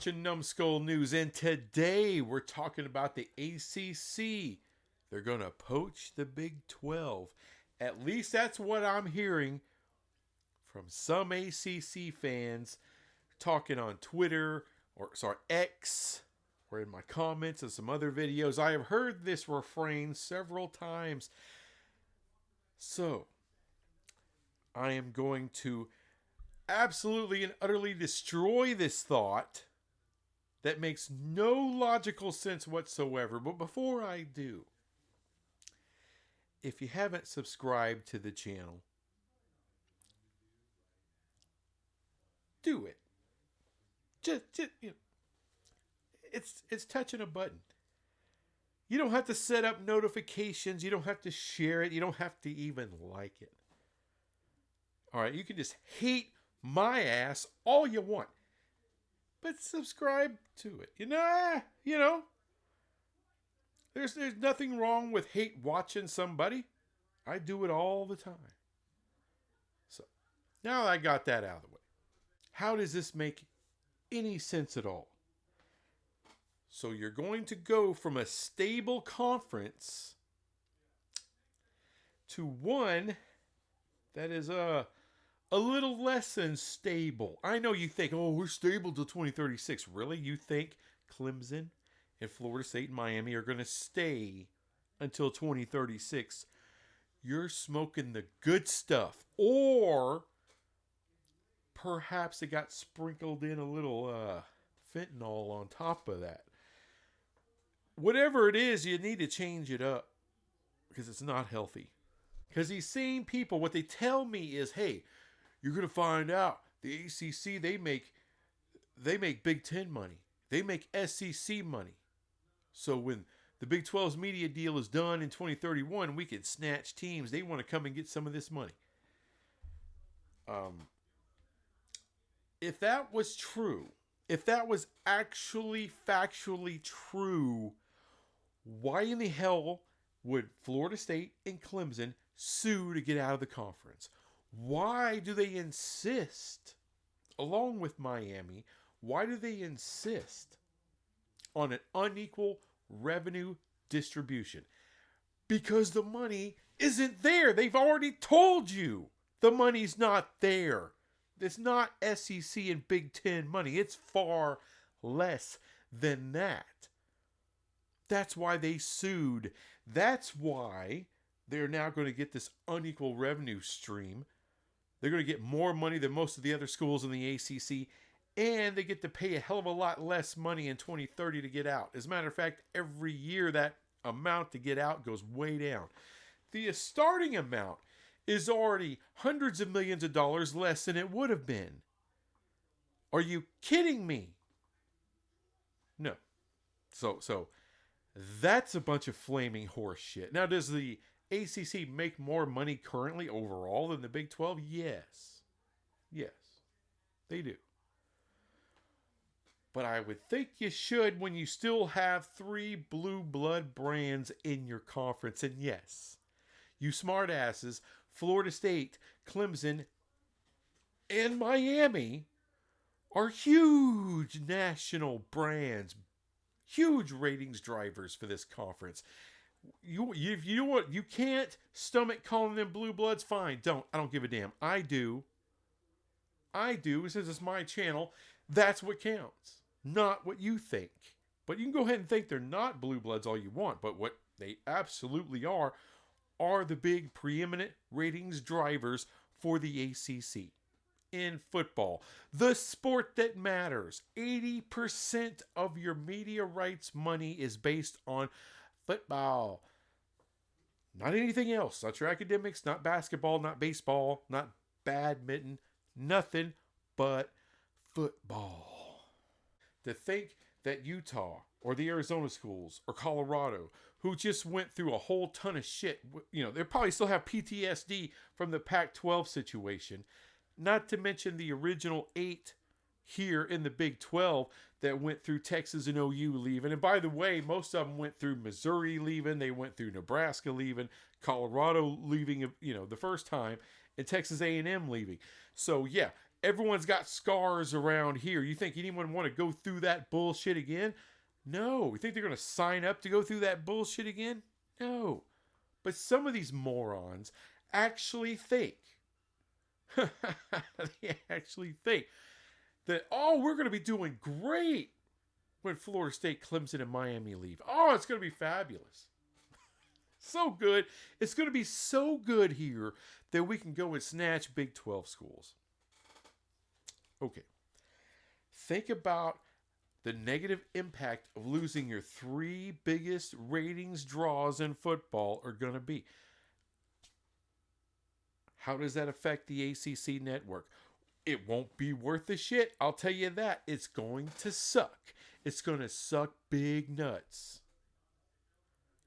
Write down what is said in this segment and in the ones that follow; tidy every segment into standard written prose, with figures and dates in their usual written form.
watching Numbskull News, and today we're talking about the ACC. They're going to poach the Big 12. At least that's what I'm hearing from some ACC fans talking on Twitter, X, or in my comments and some other videos. I have heard this refrain several times. So, I am going to absolutely and utterly destroy this thought that makes no logical sense whatsoever. But before I do, if you haven't subscribed to the channel, do it. Just you know, it's touching a button. You don't have to set up notifications. You don't have to share it. You don't have to even like it. All right, you can just hate my ass all you want, but subscribe to it. There's nothing wrong with hate watching somebody. I do it all the time. So now that I got that out of the way, how does this make any sense at all? So you're going to go from a stable conference to one that is a little less than stable. I know you think, oh, we're stable till 2036. Really? You think Clemson and Florida State and Miami are going to stay until 2036? You're smoking the good stuff. Or perhaps it got sprinkled in a little fentanyl on top of that. Whatever it is, you need to change it up because it's not healthy. Because these same people, what they tell me is, hey, you're going to find out the ACC, they make Big Ten money. They make SEC money. So when the Big 12's media deal is done in 2031, we can snatch teams. They want to come and get some of this money. If that was true, if that was actually factually true, why in the hell would Florida State and Clemson sue to get out of the conference? Why do they insist, along with Miami, why do they insist on an unequal revenue distribution? Because the money isn't there. They've already told you the money's not there. It's not SEC and Big Ten money. It's far less than that. That's why they sued. That's why they're now going to get this unequal revenue stream. They're going to get more money than most of the other schools in the ACC, and they get to pay a hell of a lot less money in 2030 to get out. As a matter of fact, every year that amount to get out goes way down. The starting amount is already hundreds of millions of dollars less than it would have been. Are you kidding me? No. So that's a bunch of flaming horse shit. Now, does the ACC make more money currently overall than the Big 12? Yes. Yes, they do. But I would think you should when you still have 3 blue blood brands in your conference. And yes, you smartasses, Florida State, Clemson, and Miami are huge national brands, huge ratings drivers for this conference. If you know what, you can't stomach calling them blue bloods, fine, don't. I don't give a damn. I do. Since it's my channel, that's what counts, not what you think. But you can go ahead and think they're not blue bloods all you want, but what they absolutely are the big preeminent ratings drivers for the ACC. In football, the sport that matters, 80% of your media rights money is based on football. Not anything else. Not your academics, not basketball, not baseball, not badminton, nothing but football. To think that Utah or the Arizona schools or Colorado, who just went through a whole ton of shit, they probably still have PTSD from the Pac-12 situation, not to mention the original 8 here in the Big 12 that went through Texas and OU leaving. And by the way, most of them went through Missouri leaving. They went through Nebraska leaving, Colorado leaving, the first time, and Texas A&M leaving. So yeah, Everyone's got scars around here. You think anyone want to go through that bullshit again? No. You think they're going to sign up to go through that bullshit again? No. But some of these morons actually think, they actually think that, oh, we're going to be doing great when Florida State, Clemson, and Miami leave. Oh, it's going to be fabulous. So good. It's going to be so good here that we can go and snatch Big 12 schools. Okay. Think about the negative impact of losing your 3 biggest ratings draws in football are going to be. How does that affect the ACC network? It won't be worth the shit. I'll tell you that. It's going to suck. It's going to suck big nuts.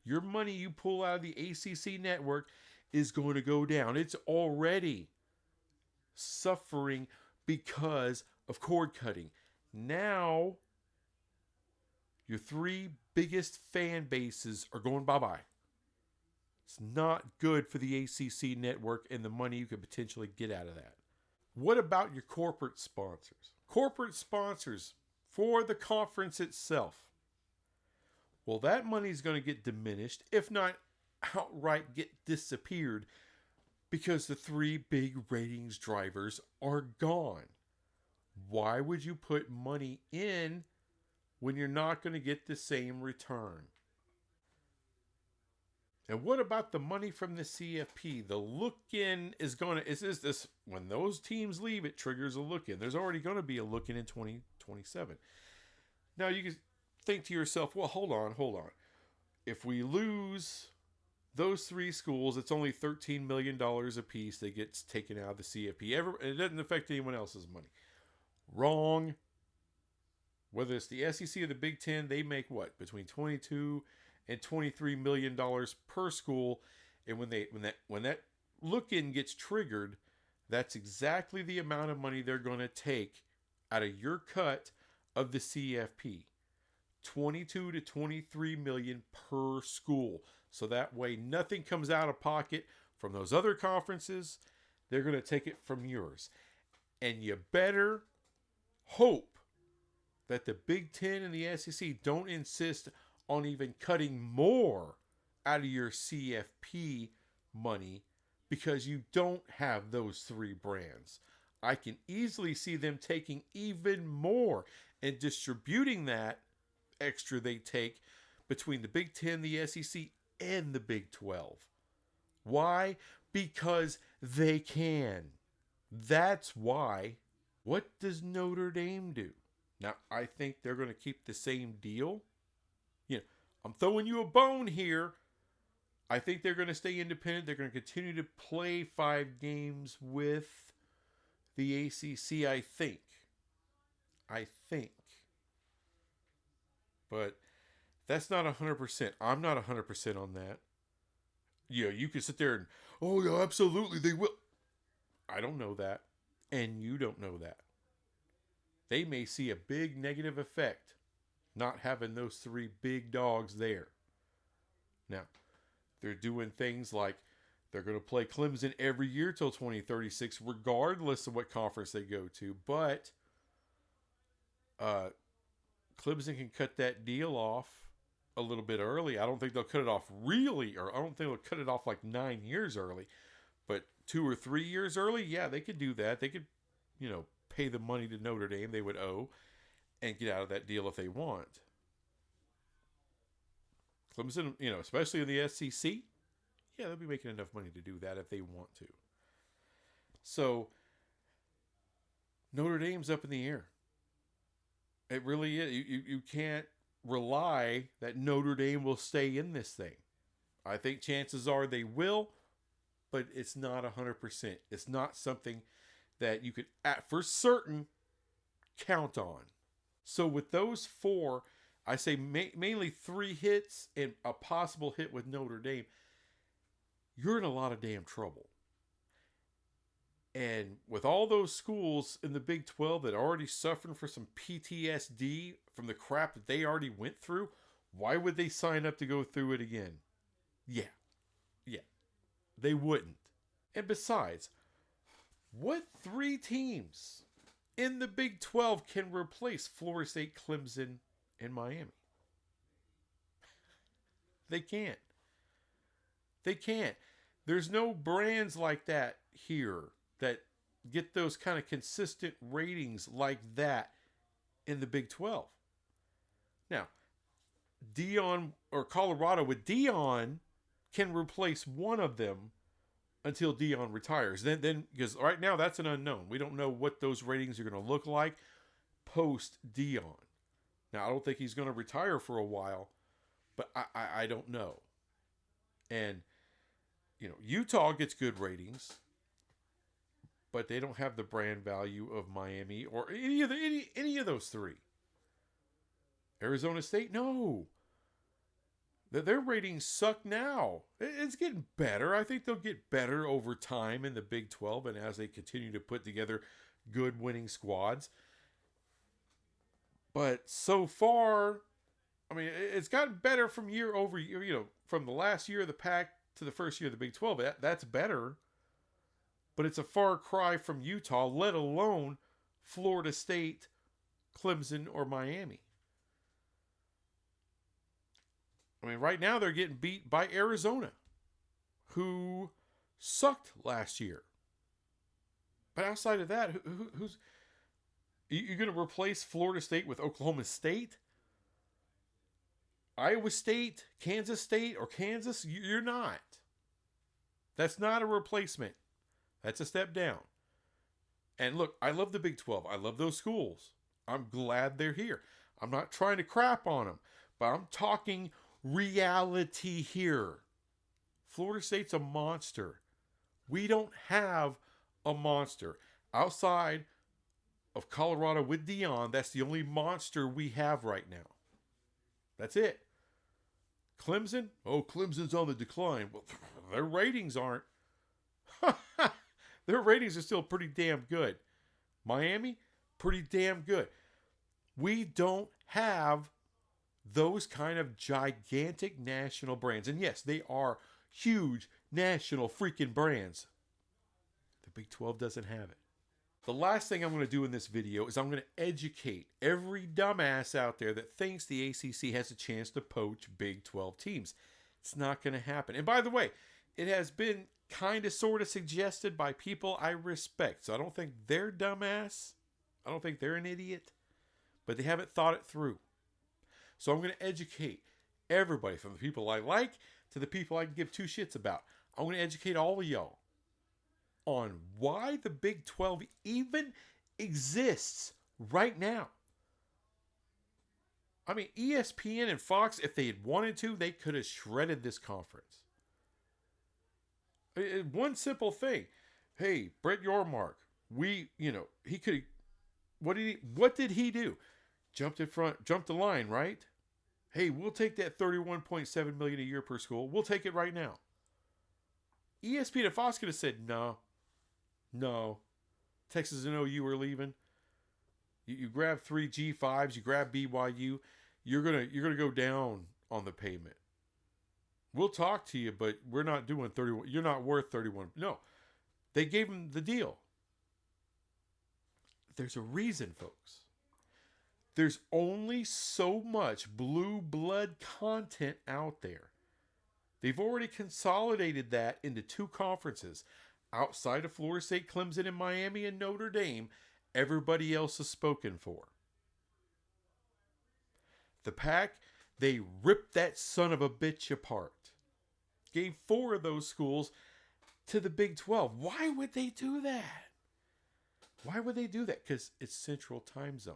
Your money you pull out of the ACC network is going to go down. It's already suffering because of cord cutting. Now, your 3 biggest fan bases are going bye-bye. It's not good for the ACC network and the money you could potentially get out of that. What about your corporate sponsors? Corporate sponsors for the conference itself. Well, that money is going to get diminished, if not outright get disappeared, because the 3 big ratings drivers are gone. Why would you put money in when you're not going to get the same return? And what about the money from the CFP? The look-in is going to... Is this when those teams leave, it triggers a look-in. There's already going to be a look-in in 2027. Now, you can think to yourself, well, hold on. If we lose those 3 schools, it's only $13 million a piece that gets taken out of the CFP. It doesn't affect anyone else's money. Wrong. Whether it's the SEC or the Big Ten, they make what? Between $22 and $23 million per school. And when that look-in gets triggered, that's exactly the amount of money they're going to take out of your cut of the CFP. 22 to 23 million per school. So that way nothing comes out of pocket from those other conferences. They're going to take it from yours. And you better hope that the Big Ten and the SEC don't insist on even cutting more out of your CFP money because you don't have those 3 brands. I can easily see them taking even more and distributing that extra they take between the Big Ten, the SEC, and the Big 12. Why? Because they can. That's why. What does Notre Dame do? Now, I think they're going to keep the same deal. I'm throwing you a bone here. I think they're going to stay independent. They're going to continue to play 5 games with the ACC, I think. But that's not 100%. I'm not 100% on that. You can sit there and, oh, yeah, absolutely, they will. I don't know that. And you don't know that. They may see a big negative effect not having those 3 big dogs there. Now, they're doing things like they're going to play Clemson every year till 2036, regardless of what conference they go to. But Clemson can cut that deal off a little bit early. I don't think they'll cut it off really, or I don't think they'll cut it off like 9 years early. But 2 or 3 years early, yeah, they could do that. They could, pay the money to Notre Dame they would owe and get out of that deal if they want. Clemson, especially in the SEC, yeah, they'll be making enough money to do that if they want to. So, Notre Dame's up in the air. It really is. You can't rely that Notre Dame will stay in this thing. I think chances are they will, but it's not 100%. It's not something that you could, for certain, count on. So with those 4, I say mainly 3 hits and a possible hit with Notre Dame, you're in a lot of damn trouble. And with all those schools in the Big 12 that are already suffering for some PTSD from the crap that they already went through, why would they sign up to go through it again? Yeah. They wouldn't. And besides, what 3 teams in the Big 12 can replace Florida State, Clemson, and Miami? They can't. They can't. There's no brands like that here that get those kind of consistent ratings like that in the Big 12. Now, Dion or Colorado with Dion can replace one of them until Dion retires. Then because right now that's an unknown. We don't know what those ratings are going to look like post Dion. Now, I don't think he's going to retire for a while, but I don't know. And Utah gets good ratings, but they don't have the brand value of Miami or any of those three. Arizona State, no. Their ratings suck now. It's getting better. I think they'll get better over time in the Big 12 and as they continue to put together good winning squads. But so far, I mean, it's gotten better from year over year. From the last year of the Pac to the first year of the Big 12. That's better. But it's a far cry from Utah, let alone Florida State, Clemson, or Miami. I mean, right now they're getting beat by Arizona, who sucked last year. But outside of that, who's... You're going to replace Florida State with Oklahoma State? Iowa State, Kansas State, or Kansas? You're not. That's not a replacement. That's a step down. And look, I love the Big 12. I love those schools. I'm glad they're here. I'm not trying to crap on them, but I'm talking reality here. Florida State's a monster. We don't have a monster. Outside of Colorado with Dion, that's the only monster we have right now. That's it. Clemson? Oh, Clemson's on the decline. Well, their ratings aren't. Their ratings are still pretty damn good. Miami? Pretty damn good. We don't have those kind of gigantic national brands. And yes, they are huge national freaking brands. The Big 12 doesn't have it. The last thing I'm going to do in this video is I'm going to educate every dumbass out there that thinks the ACC has a chance to poach Big 12 teams. It's not going to happen. And by the way, it has been kind of sort of suggested by people I respect. So I don't think they're dumbass. I don't think they're an idiot. But they haven't thought it through. So I'm going to educate everybody from the people I like to the people I can give two shits about. I'm going to educate all of y'all on why the Big 12 even exists right now. I mean, ESPN and Fox, if they had wanted to, they could have shredded this conference. One simple thing. Hey, Brett Yormark, he could. What did he do? Jumped in front, jumped the line, right? Hey, we'll take that $31.7 million a year per school. We'll take it right now. ESPN and Fox could have said no. Texas and OU are leaving. You grab 3 G5s, you grab BYU, you're gonna go down on the payment. We'll talk to you, but we're not doing 31. You're not worth 31. No. They gave him the deal. There's a reason, folks. There's only so much blue blood content out there. They've already consolidated that into 2 conferences. Outside of Florida State, Clemson, and Miami, and Notre Dame, everybody else is spoken for. The Pac, they ripped that son of a bitch apart. Gave 4 of those schools to the Big 12. Why would they do that? Why would they do that? Because it's Central Time Zone.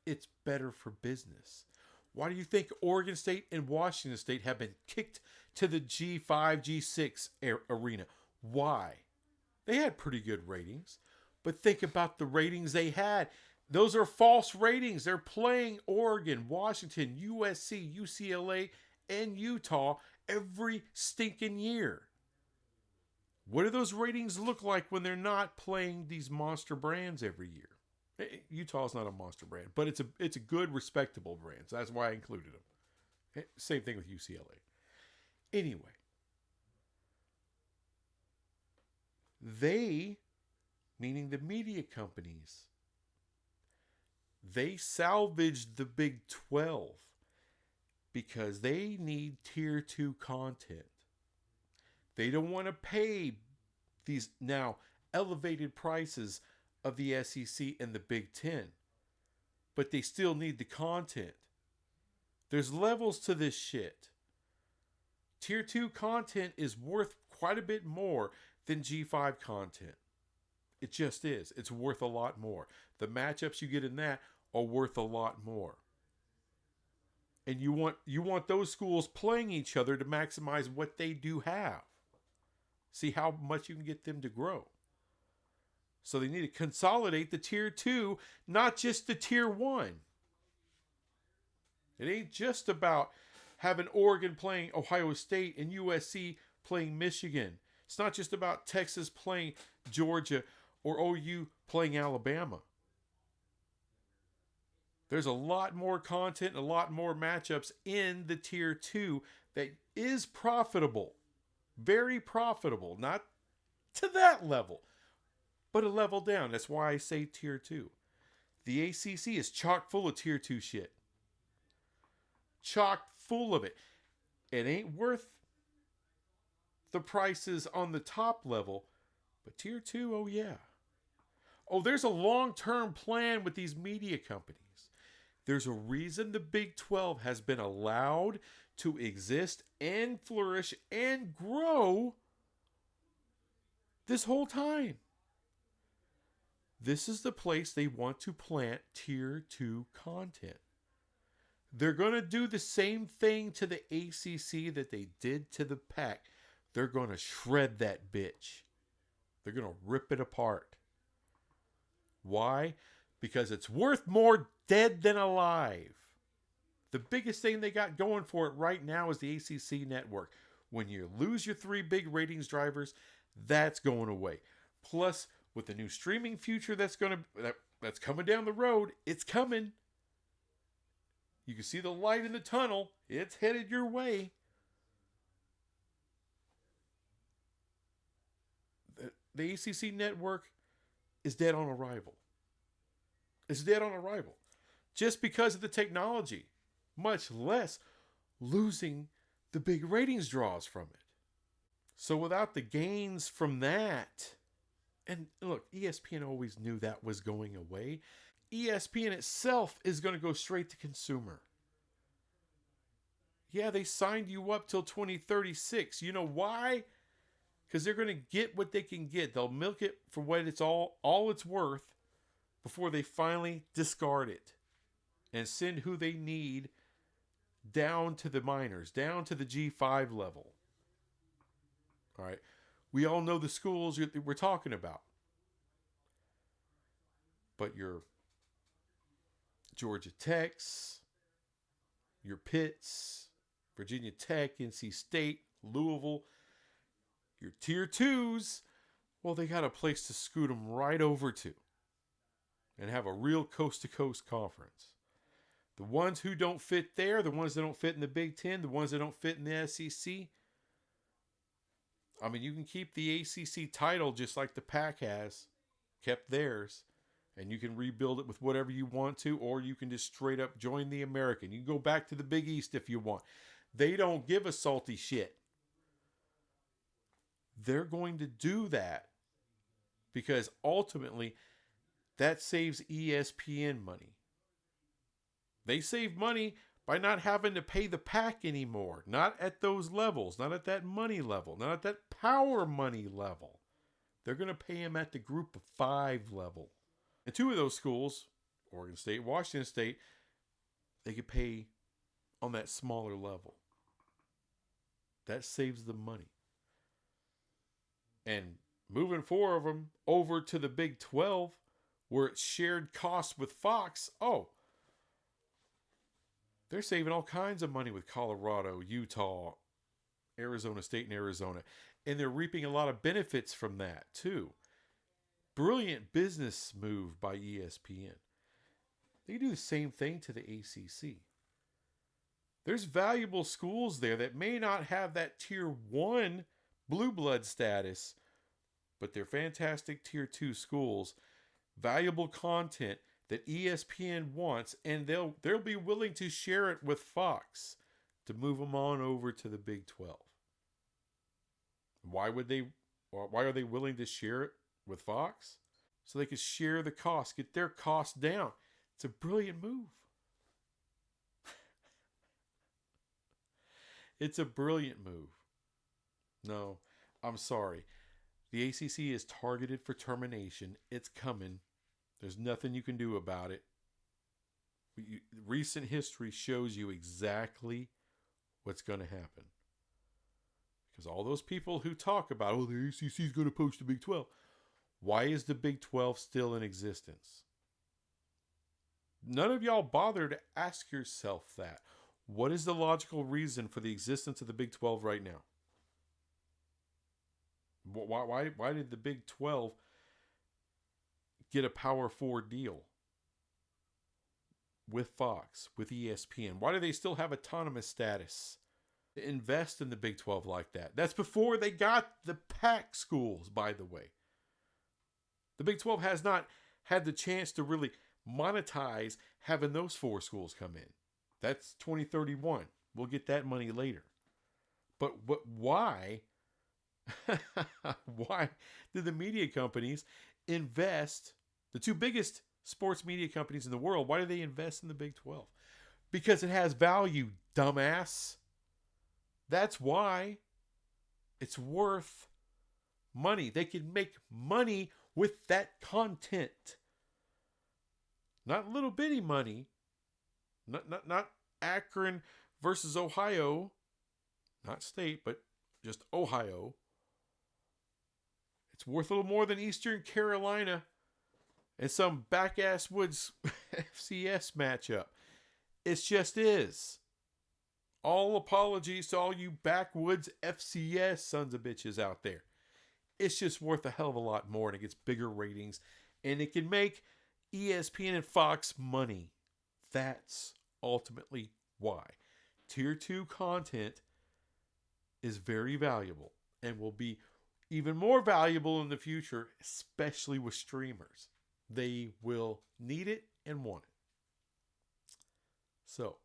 It's better for business. Why do you think Oregon State and Washington State have been kicked to the G5, G6 arena? Why? They had pretty good ratings. But think about the ratings they had. Those are false ratings. They're playing Oregon, Washington, USC, UCLA, and Utah every stinking year. What do those ratings look like when they're not playing these monster brands every year? Utah's not a monster brand, but it's a good, respectable brand. So that's why I included them. Same thing with UCLA. Anyway, they, meaning the media companies, They salvaged the Big 12 because they need tier 2 content. They don't want to pay these now elevated prices of the SEC and the Big 10, but they still need the content. There's levels to this shit. Tier 2 content is worth quite a bit more than G5 content. It just is. It's worth a lot more. The matchups you get in that are worth a lot more. And you want those schools playing each other to maximize what they do have. See how much you can get them to grow. So they need to consolidate the tier 2, not just the tier 1. It ain't just about having Oregon playing Ohio State and USC playing Michigan. It's not just about Texas playing Georgia or OU playing Alabama. There's a lot more content and a lot more matchups in the tier 2 that is profitable. Very profitable. Not to that level, but a level down. That's why I say tier 2. The ACC is chock full of tier 2 shit. Chock full of it. It ain't worth the prices on the top level, but tier 2, oh yeah. Oh, there's a long-term plan with these media companies. There's a reason the Big 12 has been allowed to exist and flourish and grow this whole time. This is the place they want to plant tier 2 content. They're going to do the same thing to the ACC that they did to the Pac. They're going to shred that bitch. They're going to rip it apart. Why? Because it's worth more dead than alive. The biggest thing they got going for it right now is the ACC network. When you lose your 3 big ratings drivers, that's going away. Plus, with the new streaming future that's coming down the road, it's coming. You can see the light in the tunnel. It's headed your way. The ACC network is dead on arrival. It's dead on arrival. Just because of the technology. Much less losing the big ratings draws from it. So without the gains from that, and look, ESPN always knew that was going away. ESPN itself is going to go straight to consumer. Yeah, they signed you up till 2036. You know why? Because they're going to get what they can get. They'll milk it for what it's all it's worth before they finally discard it and send who they need down to the minors, down to the G5 level. All right. We all know the schools we're talking about. But your Georgia Techs, your Pitts, Virginia Tech, NC State, Louisville, your tier 2s, well, they got a place to scoot them right over to and have a real coast-to-coast conference. The ones who don't fit there, the ones that don't fit in the Big 10, the ones that don't fit in the SEC, I mean, you can keep the ACC title just like the Pac has kept theirs, and you can rebuild it with whatever you want to, or you can just straight up join the American. You can go back to the Big East if you want. They don't give a salty shit. They're going to do that because ultimately that saves ESPN money. They save money by not having to pay the Pac anymore. Not at those levels. Not at that money level. Not at that power money level. They're going to pay him at the group of 5 level. And 2 of those schools, Oregon State, Washington State, they could pay on that smaller level. That saves them money. And moving 4 of them over to the Big 12, where it's shared costs with Fox, they're saving all kinds of money with Colorado, Utah, Arizona State, and Arizona. And they're reaping a lot of benefits from that, too. Brilliant business move by ESPN. They do the same thing to the ACC. There's valuable schools there that may not have that tier 1 blue blood status, but they're fantastic tier 2 schools. Valuable content that ESPN wants, and they'll be willing to share it with Fox to move them on over to the Big 12. Why would they? Why are they willing to share it with Fox? So they could share the cost, get their costs down. It's a brilliant move. It's a brilliant move. No, I'm sorry. The ACC is targeted for termination. It's coming. There's nothing you can do about it. Recent history shows you exactly what's going to happen. Because all those people who talk about, oh, the ACC is going to poach the Big 12. Why is the Big 12 still in existence? None of y'all bother to ask yourself that. What is the logical reason for the existence of the Big 12 right now? Why did the Big 12 get a Power 4 deal with Fox, with ESPN? Why do they still have autonomous status to invest in the Big 12 like that? That's before they got the PAC schools, by the way. The Big 12 has not had the chance to really monetize having those 4 schools come in. That's 2031. We'll get that money later. But why? Why did the media companies invest, the 2 biggest sports media companies in the world, why do they invest in the Big 12? Because it has value, dumbass. That's why. It's worth money. They can make money with that content. Not little bitty money. Not Akron versus Ohio. Not state, but just Ohio. It's worth a little more than Eastern Carolina and some back-ass Woods FCS matchup. It just is. All apologies to all you backwoods FCS sons of bitches out there. It's just worth a hell of a lot more, and it gets bigger ratings, and it can make ESPN and Fox money. That's ultimately why. Tier 2 content is very valuable and will be even more valuable in the future, especially with streamers. They will need it and want it. So,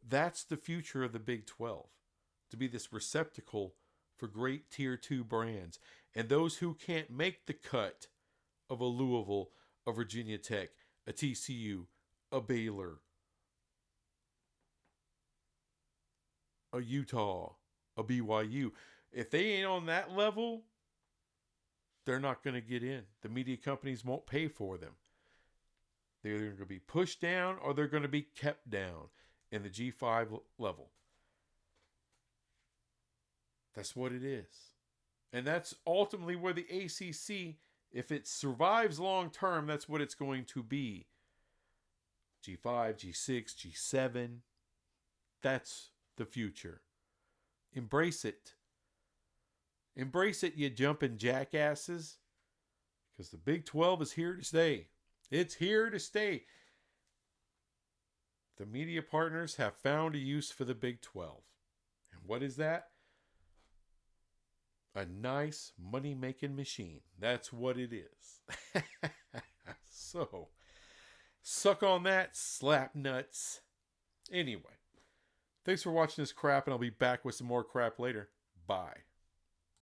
that's the future of the Big 12. To be this receptacle for great Tier 2 brands. And those who can't make the cut of a Louisville, a Virginia Tech, a TCU, a Baylor, a Utah, a BYU. If they ain't on that level, they're not going to get in. The media companies won't pay for them. They're either going to be pushed down or they're going to be kept down in the G5 level. That's what it is. And that's ultimately where the ACC, if it survives long term, that's what it's going to be. G5, G6, G7. That's the future. Embrace it. Embrace it, you jumping jackasses. Because the Big 12 is here to stay. It's here to stay. The media partners have found a use for the Big 12. And what is that? A nice money-making machine. That's what it is. So, suck on that, slap nuts. Anyway, thanks for watching this crap, and I'll be back with some more crap later. Bye.